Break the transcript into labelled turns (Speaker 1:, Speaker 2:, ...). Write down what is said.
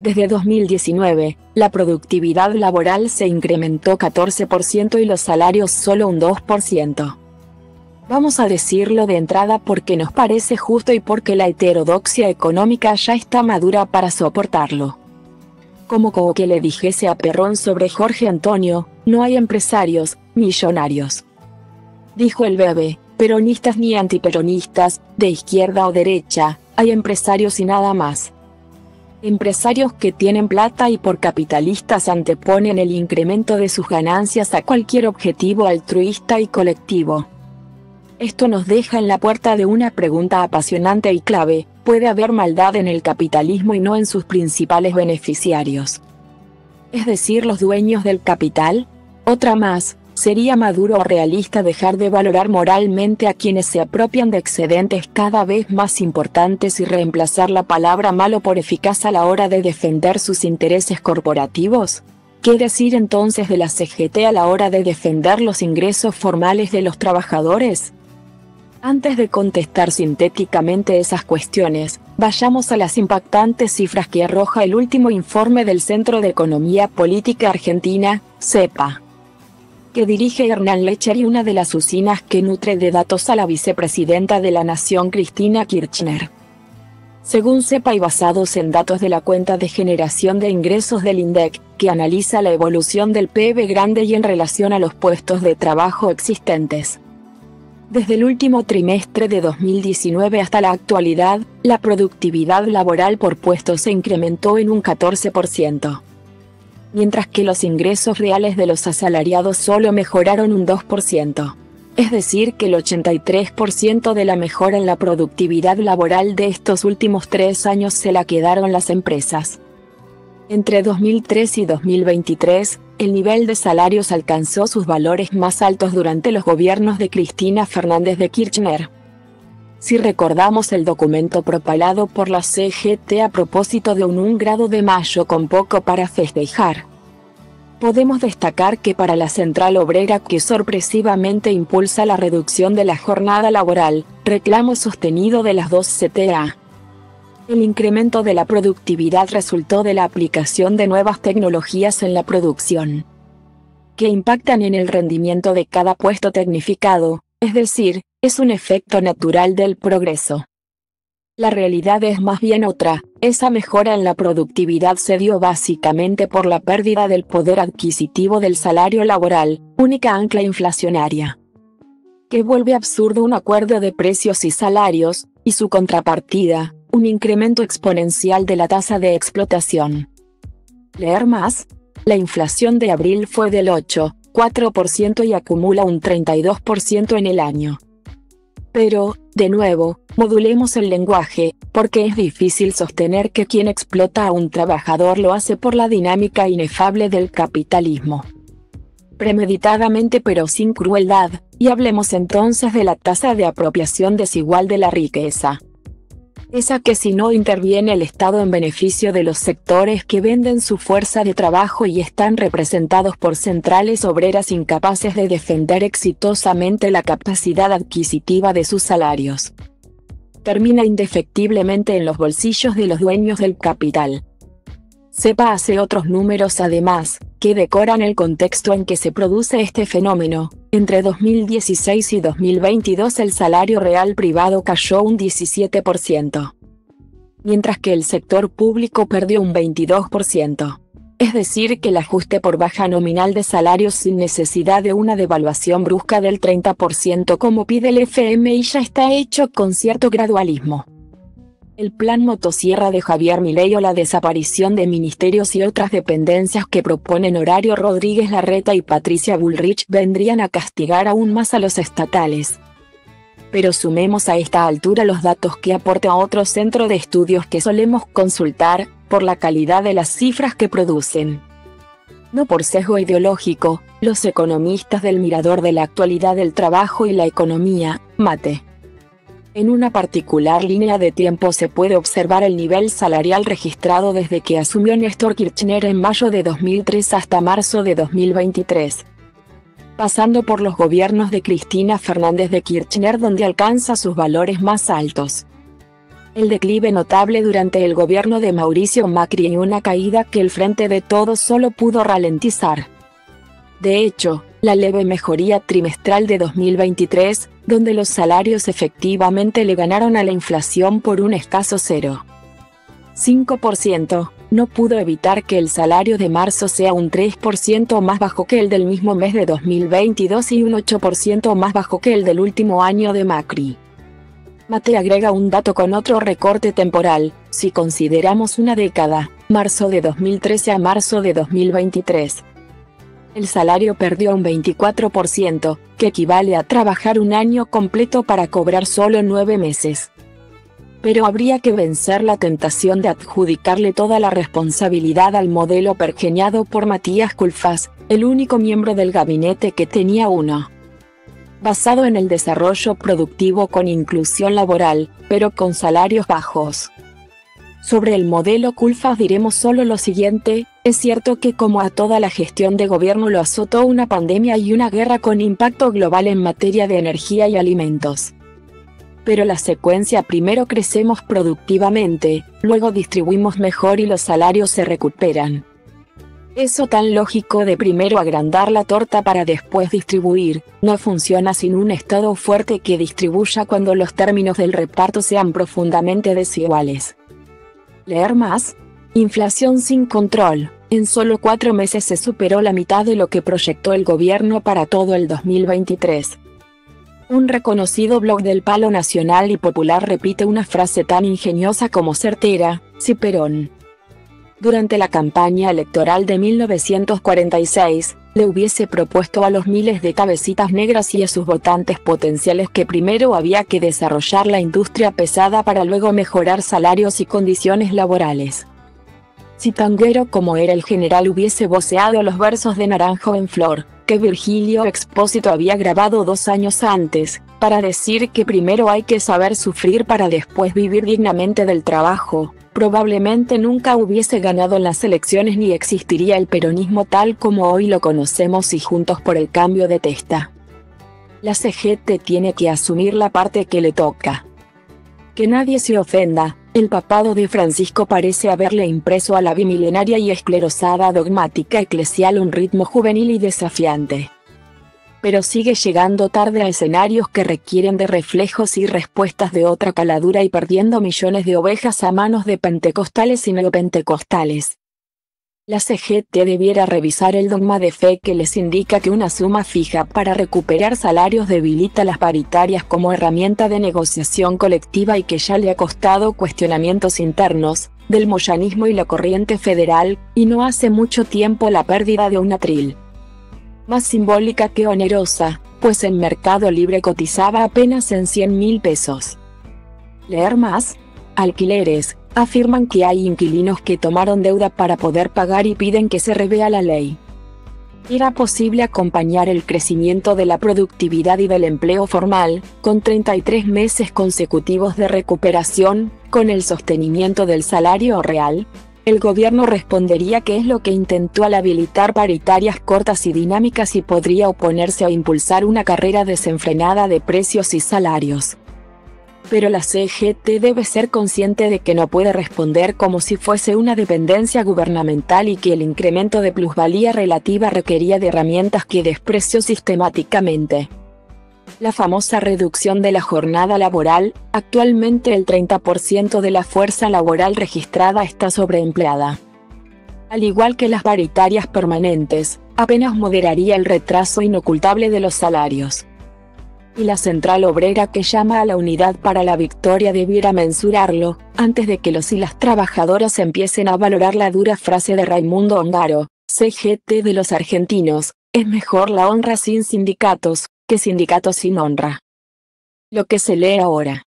Speaker 1: Desde 2019, la productividad laboral se incrementó 14% y los salarios solo un 2%. Vamos a decirlo de entrada porque nos parece justo y porque la heterodoxia económica ya está madura para soportarlo. Como que le dijese a Perrón sobre Jorge Antonio, no hay empresarios, millonarios. Dijo el bebé, peronistas ni antiperonistas, de izquierda o derecha, hay empresarios y nada más. Empresarios que tienen plata y por capitalistas anteponen el incremento de sus ganancias a cualquier objetivo altruista y colectivo. Esto nos deja en la puerta de una pregunta apasionante y clave: ¿puede haber maldad en el capitalismo y no en sus principales beneficiarios? Es decir, los dueños del capital. Otra más, ¿sería maduro o realista dejar de valorar moralmente a quienes se apropian de excedentes cada vez más importantes y reemplazar la palabra malo por eficaz a la hora de defender sus intereses corporativos? ¿Qué decir entonces de la CGT a la hora de defender los ingresos formales de los trabajadores? Antes de contestar sintéticamente esas cuestiones, vayamos a las impactantes cifras que arroja el último informe del Centro de Economía Política Argentina, CEPA, que dirige Hernán Lecher, y una de las usinas que nutre de datos a la vicepresidenta de la Nación, Cristina Kirchner. Según CEPA y basados en datos de la cuenta de generación de ingresos del INDEC, que analiza la evolución del PIB grande y en relación a los puestos de trabajo existentes. Desde el último trimestre de 2019 hasta la actualidad, la productividad laboral por puesto se incrementó en un 14%. Mientras que los ingresos reales de los asalariados solo mejoraron un 2%. Es decir, que el 83% de la mejora en la productividad laboral de estos últimos 3 años se la quedaron las empresas. Entre 2003 y 2023, el nivel de salarios alcanzó sus valores más altos durante los gobiernos de Cristina Fernández de Kirchner. Si recordamos el documento propalado por la CGT a propósito de un grado de mayo con poco para festejar, podemos destacar que para la Central Obrera, que sorpresivamente impulsa la reducción de la jornada laboral, reclamo sostenido de las 2 CTA, el incremento de la productividad resultó de la aplicación de nuevas tecnologías en la producción, que impactan en el rendimiento de cada puesto tecnificado, es decir, es un efecto natural del progreso. La realidad es más bien otra: esa mejora en la productividad se dio básicamente por la pérdida del poder adquisitivo del salario laboral, única ancla inflacionaria, que vuelve absurdo un acuerdo de precios y salarios, y su contrapartida, un incremento exponencial de la tasa de explotación. Leer más. La inflación de abril fue del 8,4% y acumula un 32% en el año. Pero, de nuevo, modulemos el lenguaje, porque es difícil sostener que quien explota a un trabajador lo hace por la dinámica inefable del capitalismo. Premeditadamente pero sin crueldad, y hablemos entonces de la tasa de apropiación desigual de la riqueza. Esa que si no interviene el Estado en beneficio de los sectores que venden su fuerza de trabajo y están representados por centrales obreras incapaces de defender exitosamente la capacidad adquisitiva de sus salarios, termina indefectiblemente en los bolsillos de los dueños del capital. CEPA hace otros números además, que decoran el contexto en que se produce este fenómeno. Entre 2016 y 2022 el salario real privado cayó un 17%, mientras que el sector público perdió un 22%. Es decir, que el ajuste por baja nominal de salarios sin necesidad de una devaluación brusca del 30% como pide el FMI ya está hecho con cierto gradualismo. El plan motosierra de Javier Milei o la desaparición de ministerios y otras dependencias que proponen Horacio Rodríguez Larreta y Patricia Bullrich vendrían a castigar aún más a los estatales. Pero sumemos a esta altura los datos que aporta otro centro de estudios que solemos consultar, por la calidad de las cifras que producen. No por sesgo ideológico, los economistas del Mirador de la Actualidad del Trabajo y la Economía, MATE. En una particular línea de tiempo se puede observar el nivel salarial registrado desde que asumió Néstor Kirchner en mayo de 2003 hasta marzo de 2023. Pasando por los gobiernos de Cristina Fernández de Kirchner donde alcanza sus valores más altos. el declive notable durante el gobierno de Mauricio Macri y una caída que el Frente de Todos solo pudo ralentizar. De hecho, la leve mejoría trimestral de 2023, donde los salarios efectivamente le ganaron a la inflación por un escaso 0,5%, no pudo evitar que el salario de marzo sea un 3% más bajo que el del mismo mes de 2022 y un 8% más bajo que el del último año de Macri. Mate agrega un dato con otro recorte temporal, si consideramos una década, marzo de 2013 a marzo de 2023. El salario perdió un 24%, que equivale a trabajar un año completo para cobrar solo 9 meses. Pero habría que vencer la tentación de adjudicarle toda la responsabilidad al modelo pergeñado por Matías Culfas, el único miembro del gabinete que tenía uno. Basado en el desarrollo productivo con inclusión laboral, pero con salarios bajos. Sobre el modelo Culfas diremos solo lo siguiente: es cierto que como a toda la gestión de gobierno lo azotó una pandemia y una guerra con impacto global en materia de energía y alimentos. Pero la secuencia: primero crecemos productivamente, luego distribuimos mejor y los salarios se recuperan. Eso tan lógico de primero agrandar la torta para después distribuir, no funciona sin un Estado fuerte que distribuya cuando los términos del reparto sean profundamente desiguales. Leer más. Inflación sin control. En solo 4 meses se superó la mitad de lo que proyectó el gobierno para todo el 2023. Un reconocido blog del Palo Nacional y Popular repite una frase tan ingeniosa como certera: si Perón, durante la campaña electoral de 1946, le hubiese propuesto a los miles de cabecitas negras y a sus votantes potenciales que primero había que desarrollar la industria pesada para luego mejorar salarios y condiciones laborales. Si tanguero como era el general hubiese voceado los versos de Naranjo en Flor, que Virgilio Expósito había grabado 2 años antes, para decir que primero hay que saber sufrir para después vivir dignamente del trabajo, probablemente nunca hubiese ganado en las elecciones ni existiría el peronismo tal como hoy lo conocemos y Juntos por el Cambio detesta. La CGT tiene que asumir la parte que le toca. Que nadie se ofenda, el papado de Francisco parece haberle impreso a la bimilenaria y esclerosada dogmática eclesial un ritmo juvenil y desafiante. Pero sigue llegando tarde a escenarios que requieren de reflejos y respuestas de otra caladura y perdiendo millones de ovejas a manos de pentecostales y neopentecostales. La CGT debiera revisar el dogma de fe que les indica que una suma fija para recuperar salarios debilita las paritarias como herramienta de negociación colectiva y que ya le ha costado cuestionamientos internos, del moyanismo y la corriente federal, y no hace mucho tiempo la pérdida de un atril. Más simbólica que onerosa, pues en Mercado Libre cotizaba apenas en 100.000 pesos. Leer más. Alquileres. Afirman que hay inquilinos que tomaron deuda para poder pagar y piden que se revea la ley. Era posible acompañar el crecimiento de la productividad y del empleo formal, con 33 meses consecutivos de recuperación, con el sostenimiento del salario real. El gobierno respondería que es lo que intentó al habilitar paritarias cortas y dinámicas y podría oponerse a impulsar una carrera desenfrenada de precios y salarios. Pero la CGT debe ser consciente de que no puede responder como si fuese una dependencia gubernamental y que el incremento de plusvalía relativa requería de herramientas que despreció sistemáticamente. La famosa reducción de la jornada laboral: actualmente el 30% de la fuerza laboral registrada está sobreempleada. Al igual que las paritarias permanentes, apenas moderaría el retraso inocultable de los salarios. Y la central obrera que llama a la unidad para la victoria debiera mensurarlo, antes de que los y las trabajadoras empiecen a valorar la dura frase de Raimundo Ongaro, CGT de los argentinos: es mejor la honra sin sindicatos, que sindicatos sin honra. Lo que se lee ahora.